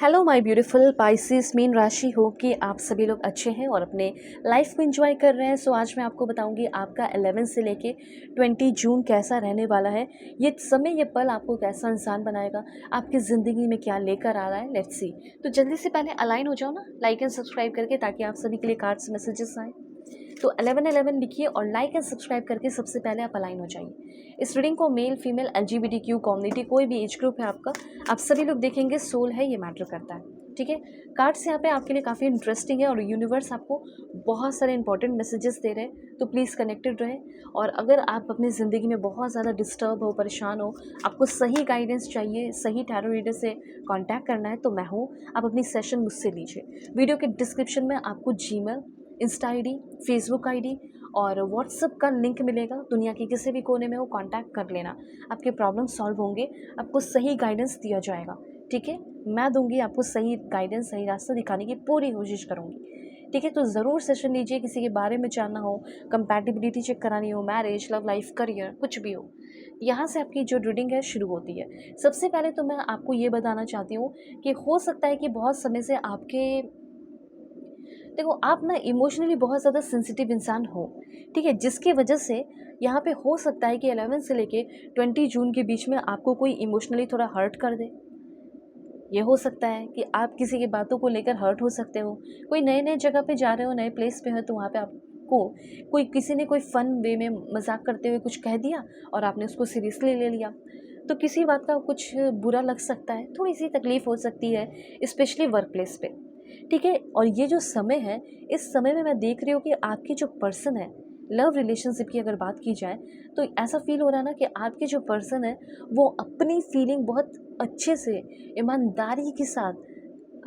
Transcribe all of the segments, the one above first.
Hello my beautiful Pisces mean राशि हो कि आप सभी लोग अच्छे हैं और अपने लाइफ को एंजॉय कर रहे हैं। सो आज मैं आपको बताऊंगी आपका 11 से लेके 20 जून कैसा रहने वाला है। ये समय, ये पल आपको कैसा इंसान बनाएगा, आपकी ज़िंदगी में क्या लेकर आ रहा है, लेट्स सी। तो जल्दी से पहले अलाइन हो जाओ ना, लाइक एंड सब्सक्राइब करके, ताकि आप सभी के लिए कार्ड्स मैसेजेस आए। तो 1111 लिखिए और लाइक एंड सब्सक्राइब करके सबसे पहले आप अलाइन हो जाइए। इस रीडिंग को मेल फीमेल LGBTQ कम्युनिटी, कोई भी एज ग्रुप है आपका, आप सभी लोग देखेंगे। सोल है, ये मैटर करता है, ठीक है। कार्ड्स यहाँ पे आपके लिए काफ़ी इंटरेस्टिंग है और यूनिवर्स आपको बहुत सारे इंपॉर्टेंट मैसेजेस दे रहे हैं, तो प्लीज़ कनेक्टेड रहें। और अगर आप अपनी ज़िंदगी में बहुत ज़्यादा डिस्टर्ब हो, परेशान हो, आपको सही गाइडेंस चाहिए, सही टैरो रीडर से कांटेक्ट करना है, तो मैं हूँ। आप अपनी सेशन मुझसे लीजिए। वीडियो के डिस्क्रिप्शन में आपको Gmail, Insta ID, Facebook ID और व्हाट्सअप का लिंक मिलेगा। दुनिया के किसी भी कोने में हो, कांटेक्ट कर लेना, आपके प्रॉब्लम सॉल्व होंगे, आपको सही गाइडेंस दिया जाएगा, ठीक है। मैं दूंगी आपको सही गाइडेंस, सही रास्ता दिखाने की पूरी कोशिश करूंगी, ठीक है। तो ज़रूर सेशन लीजिए, किसी के बारे में जानना हो, कंपैटिबिलिटी चेक करानी हो, मैरिज, लव लाइफ, करियर, कुछ भी हो, यहाँ से आपकी जो रीडिंग है शुरू होती है। सबसे पहले तो मैं आपको ये बताना चाहती हूँ कि हो सकता है कि बहुत समय से आपके, देखो आप ना इमोशनली बहुत ज़्यादा सेंसिटिव इंसान हो, ठीक है, जिसकी वजह से यहाँ पे हो सकता है कि 11 से लेके 20 जून के बीच में आपको कोई इमोशनली थोड़ा हर्ट कर दे। ये हो सकता है कि आप किसी की बातों को लेकर हर्ट हो सकते हो। कोई नए नए जगह पे जा रहे हो, नए प्लेस पे हो, तो वहाँ पे आपको कोई, किसी ने कोई फ़न वे में मजाक करते हुए कुछ कह दिया और आपने उसको सीरियसली ले लिया, तो किसी बात का कुछ बुरा लग सकता है, थोड़ी सी तकलीफ़ हो सकती है, स्पेशली वर्क प्लेस पे, ठीक है। और ये जो समय है, इस समय में मैं देख रही हूँ कि आपकी जो पर्सन है, लव रिलेशनशिप की अगर बात की जाए, तो ऐसा फील हो रहा है ना कि आपके जो पर्सन है वो अपनी फीलिंग बहुत अच्छे से, ईमानदारी के साथ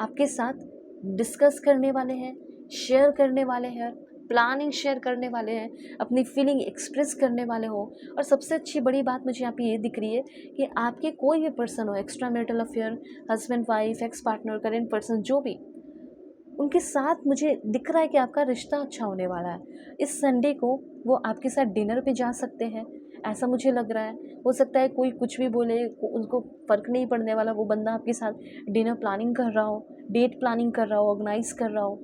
आपके साथ डिस्कस करने वाले हैं, शेयर करने वाले हैं, प्लानिंग शेयर करने वाले हैं, अपनी फीलिंग एक्सप्रेस करने वाले हो। और सबसे अच्छी बड़ी बात मुझे यहाँ पे ये दिख रही है कि आपके कोई भी पर्सन हो, extra marital affair, husband wife, ex partner, current person, जो भी, उनके साथ मुझे दिख रहा है कि आपका रिश्ता अच्छा होने वाला है। इस संडे को वो आपके साथ डिनर पे जा सकते हैं, ऐसा मुझे लग रहा है। हो सकता है कोई कुछ भी बोले, उनको फ़र्क नहीं पड़ने वाला, वो बंदा आपके साथ डिनर प्लानिंग कर रहा हो, डेट प्लानिंग कर रहा हो, ऑर्गेनाइज कर रहा हो,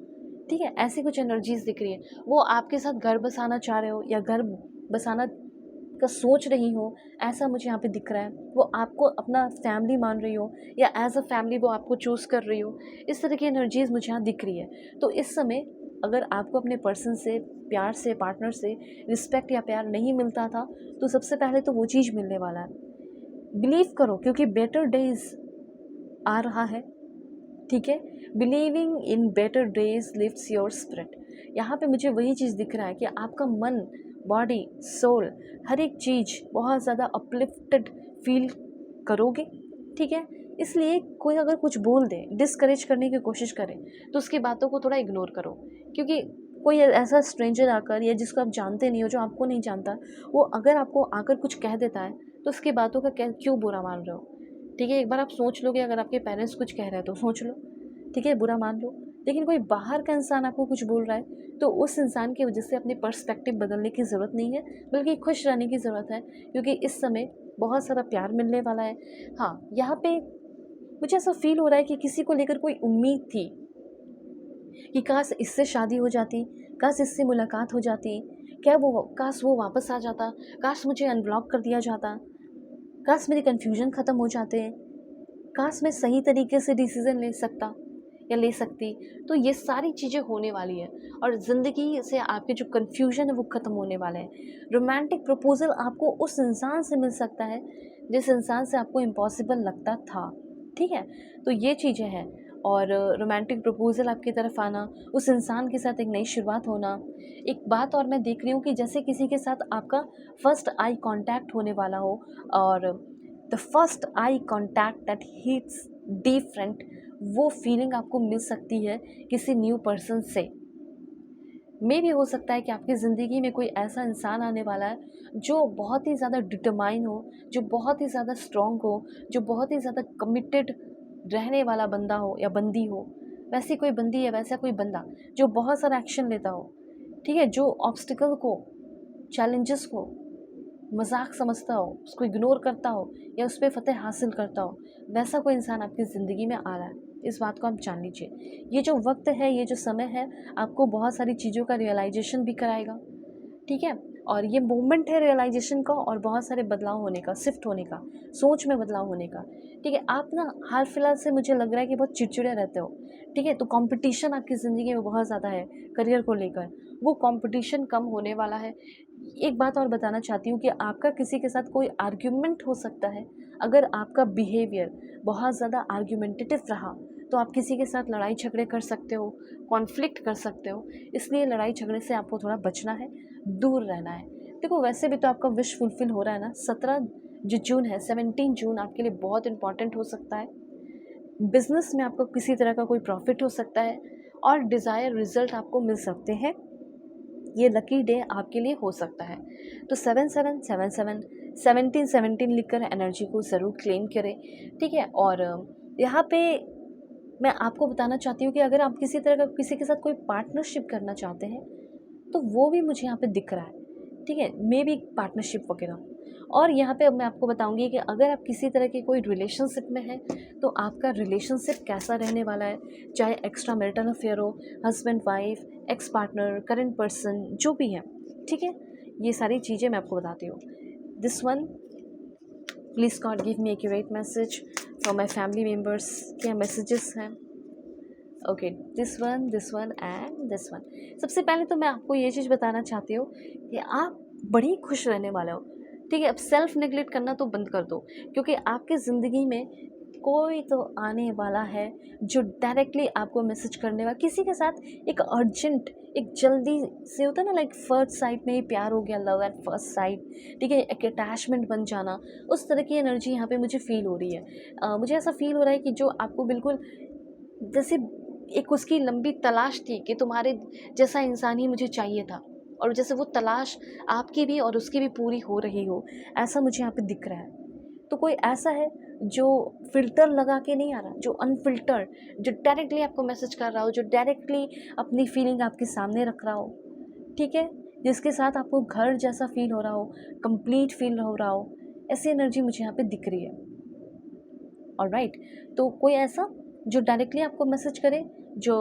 ठीक है। ऐसी कुछ एनर्जीज दिख रही है। वो आपके साथ घर बसाना चाह रहे हो या घर बसाना का सोच रही हो, ऐसा मुझे यहाँ पे दिख रहा है। वो आपको अपना फैमिली मान रही हो या एज अ फैमिली वो आपको चूज़ कर रही हो, इस तरह की एनर्जीज़ मुझे यहाँ दिख रही है। तो इस समय अगर आपको अपने पर्सन से, प्यार से, पार्टनर से रिस्पेक्ट या प्यार नहीं मिलता था, तो सबसे पहले तो वो चीज़ मिलने वाला है। बिलीव करो, क्योंकि बेटर डेज आ रहा है, ठीक है। Believing in better days lifts your spirit. यहाँ पे मुझे वही चीज़ दिख रहा है कि आपका मन, बॉडी, सोल, हर एक चीज़ बहुत ज़्यादा अपलिफ्टेड फील करोगे, ठीक है। इसलिए कोई अगर कुछ बोल दे, डिस्करेज करने की कोशिश करे, तो उसकी बातों को थोड़ा इग्नोर करो। क्योंकि कोई ऐसा स्ट्रेंजर आकर, या जिसको आप जानते नहीं हो, जो आपको नहीं जानता, वो अगर आपको आकर कुछ कह देता है, तो उसकी बातों का क्यों बुरा मान रहे हो, ठीक है। एक बार आप सोच लो कि अगर आपके पेरेंट्स कुछ कह रहे हैं तो सोच लो, ठीक है, बुरा मान लो। लेकिन कोई बाहर का इंसान आपको कुछ बोल रहा है, तो उस इंसान की वजह से अपनी पर्सपेक्टिव बदलने की ज़रूरत नहीं है, बल्कि खुश रहने की ज़रूरत है, क्योंकि इस समय बहुत सारा प्यार मिलने वाला है। हाँ, यहाँ पे मुझे ऐसा फील हो रहा है कि किसी को लेकर कोई उम्मीद थी कि काश इससे शादी हो जाती, काश इससे मुलाकात हो जाती, क्या वो, काश वो वापस आ जाता, काश मुझे अनब्लॉक कर दिया जाता, काश मेरी कन्फ्यूजन ख़त्म हो जाते, काश मैं सही तरीके से डिसीज़न ले सकता या ले सकती। तो ये सारी चीज़ें होने वाली है और ज़िंदगी से आपके जो कन्फ्यूजन है वो ख़त्म होने वाले हैं। रोमांटिक प्रपोज़ल आपको उस इंसान से मिल सकता है जिस इंसान से आपको इम्पॉसिबल लगता था, ठीक है। तो ये चीज़ें हैं। और रोमांटिक प्रपोज़ल आपकी तरफ आना, उस इंसान के साथ एक नई शुरुआत होना। एक बात और मैं देख रही हूँ कि जैसे किसी के साथ आपका फर्स्ट आई कांटेक्ट होने वाला हो, और the first eye contact that hits different, वो फीलिंग आपको मिल सकती है किसी न्यू पर्सन से। मे भी हो सकता है कि आपकी ज़िंदगी में कोई ऐसा इंसान आने वाला है जो बहुत ही ज़्यादा डिटरमाइन हो, जो बहुत ही ज़्यादा स्ट्रॉन्ग हो, जो बहुत ही ज़्यादा कमिटेड रहने वाला बंदा हो या बंदी हो। वैसी कोई बंदी या वैसा कोई बंदा जो बहुत सारा एक्शन लेता हो, ठीक है, जो ऑब्स्टिकल को, चैलेंजेस को मजाक समझता हो, उसको इग्नोर करता हो या उस पर फतेह हासिल करता हो, वैसा कोई इंसान आपकी ज़िंदगी में आ रहा है। इस बात को आप जान लीजिए। ये जो वक्त है, ये जो समय है, आपको बहुत सारी चीज़ों का रियलाइजेशन भी कराएगा, ठीक है। और ये मोमेंट है रियलाइजेशन का और बहुत सारे बदलाव होने का, शिफ्ट होने का, सोच में बदलाव होने का, ठीक है। आप ना हाल फिलहाल से मुझे लग रहा है कि बहुत चिड़चिड़े रहते हो, ठीक है। तो कंपटीशन आपकी ज़िंदगी में बहुत ज़्यादा है करियर को लेकर, वो कंपटीशन कम होने वाला है। एक बात और बताना चाहती हूँ कि आपका किसी के साथ कोई आर्ग्यूमेंट हो सकता है। अगर आपका बिहेवियर बहुत ज़्यादा आर्ग्यूमेंटेटिव रहा तो आप किसी के साथ लड़ाई झगड़े कर सकते हो, कॉन्फ्लिक्ट कर सकते हो। इसलिए लड़ाई झगड़े से आपको थोड़ा बचना है, दूर रहना है। देखो वैसे भी तो आपका विश फुलफिल हो रहा है ना। 17 जो जून है, 17 जून आपके लिए बहुत इंपॉर्टेंट हो सकता है। बिजनेस में आपको किसी तरह का कोई प्रॉफिट हो सकता है और डिज़ायर रिजल्ट आपको मिल सकते हैं। ये लकी डे आपके लिए हो सकता है। तो 7777 1717 लिखकर एनर्जी को ज़रूर क्लेम करें, ठीक है। और यहाँ पे मैं आपको बताना चाहती हूँ कि अगर आप किसी तरह का किसी के साथ कोई पार्टनरशिप करना चाहते हैं तो वो भी मुझे यहाँ पे दिख रहा है, ठीक है। मे बी पार्टनरशिप वगैरह। और यहाँ पे अब मैं आपको बताऊंगी कि अगर आप किसी तरह के कोई रिलेशनशिप में हैं तो आपका रिलेशनशिप कैसा रहने वाला है, चाहे एक्स्ट्रा मैरिटल अफेयर हो, husband wife, ex partner, current person, जो भी है, ठीक है। ये सारी चीज़ें मैं आपको बताती हूँ। This one, please God give me accurate message for my family members. क्या मैसेजेस हैं? Okay, this one and this one. सबसे पहले तो मैं आपको ये चीज़ बताना चाहती हूँ कि आप बड़ी खुश रहने वाले हो, ठीक है। अब सेल्फ नेग्लेक्ट करना तो बंद कर दो, क्योंकि आपकी ज़िंदगी में कोई तो आने वाला है जो डायरेक्टली आपको मैसेज करने वाला, किसी के साथ एक अर्जेंट, एक जल्दी से होता है ना, लाइक फर्स्ट साइट में ही प्यार हो गया, लव एट फर्स्ट साइट, ठीक है, एक अटैचमेंट बन जाना, उस तरह की एनर्जी यहाँ पे मुझे फील हो रही है। मुझे ऐसा फील हो रहा है कि जो आपको बिल्कुल जैसे एक उसकी लंबी तलाश थी कि तुम्हारे जैसा इंसान ही मुझे चाहिए था, और जैसे वो तलाश आपकी भी और उसकी भी पूरी हो रही हो, ऐसा मुझे यहाँ पे दिख रहा है। तो कोई ऐसा है जो फ़िल्टर लगा के नहीं आ रहा, जो अनफ़िल्टर्ड, जो डायरेक्टली आपको मैसेज कर रहा हो, जो डायरेक्टली अपनी फीलिंग आपके सामने रख रहा हो, ठीक है, जिसके साथ आपको घर जैसा फ़ील हो रहा हो, कंप्लीट फ़ील हो रहा हो, ऐसी एनर्जी मुझे यहाँ पे दिख रही है। ऑलराइट, तो कोई ऐसा जो डायरेक्टली आपको मैसेज करे, जो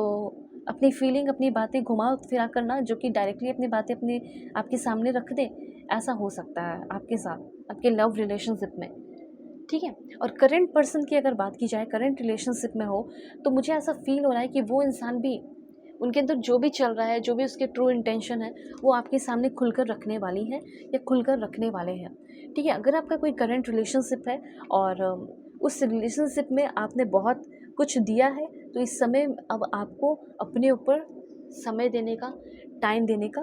अपनी फीलिंग, अपनी बातें घुमा फिरा करना, जो कि डायरेक्टली अपनी बातें अपने आपके सामने रख दे, ऐसा हो सकता है आपके साथ, आपके लव रिलेशनशिप में, ठीक है। और करंट पर्सन की अगर बात की जाए, करंट रिलेशनशिप में हो, तो मुझे ऐसा फील हो रहा है कि वो इंसान भी, उनके अंदर जो भी चल रहा है, जो भी उसके ट्रू इंटेंशन है, वो आपके सामने खुलकर रखने वाली हैं या खुलकर रखने वाले हैं, ठीक है। अगर आपका कोई करंट रिलेशनशिप है और उस रिलेशनशिप में आपने बहुत कुछ दिया है, तो इस समय अब आपको अपने ऊपर समय देने का, टाइम देने का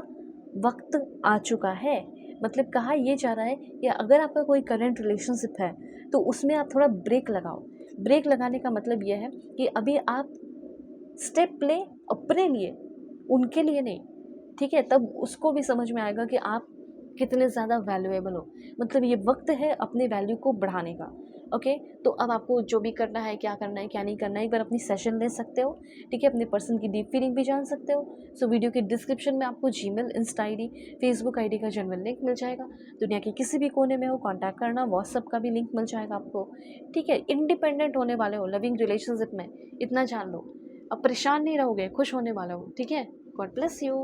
वक्त आ चुका है। मतलब कहा ये जा रहा है कि अगर आपका कोई करंट रिलेशनशिप है तो उसमें आप थोड़ा ब्रेक लगाओ। ब्रेक लगाने का मतलब यह है कि अभी आप स्टेप लें अपने लिए, उनके लिए नहीं, ठीक है। तब उसको भी समझ में आएगा कि आप कितने ज़्यादा वैल्यूएबल हो। मतलब ये वक्त है अपने वैल्यू को बढ़ाने का। ओके, तो अब आपको जो भी करना है, क्या करना है, क्या नहीं करना है, एक बार अपनी सेशन ले सकते हो, ठीक है। अपने पर्सन की डीप फीलिंग भी जान सकते हो। सो वीडियो के डिस्क्रिप्शन में आपको Gmail, Insta ID, Facebook ID का जेन्युइन लिंक मिल जाएगा। दुनिया के किसी भी कोने में हो, कॉन्टैक्ट करना, व्हाट्सअप का भी लिंक मिल जाएगा आपको, ठीक है। इंडिपेंडेंट होने वाले हो लविंग रिलेशनशिप में, इतना जान लो। अब परेशान नहीं रहोगे, खुश होने वाले हो, ठीक है। God bless you.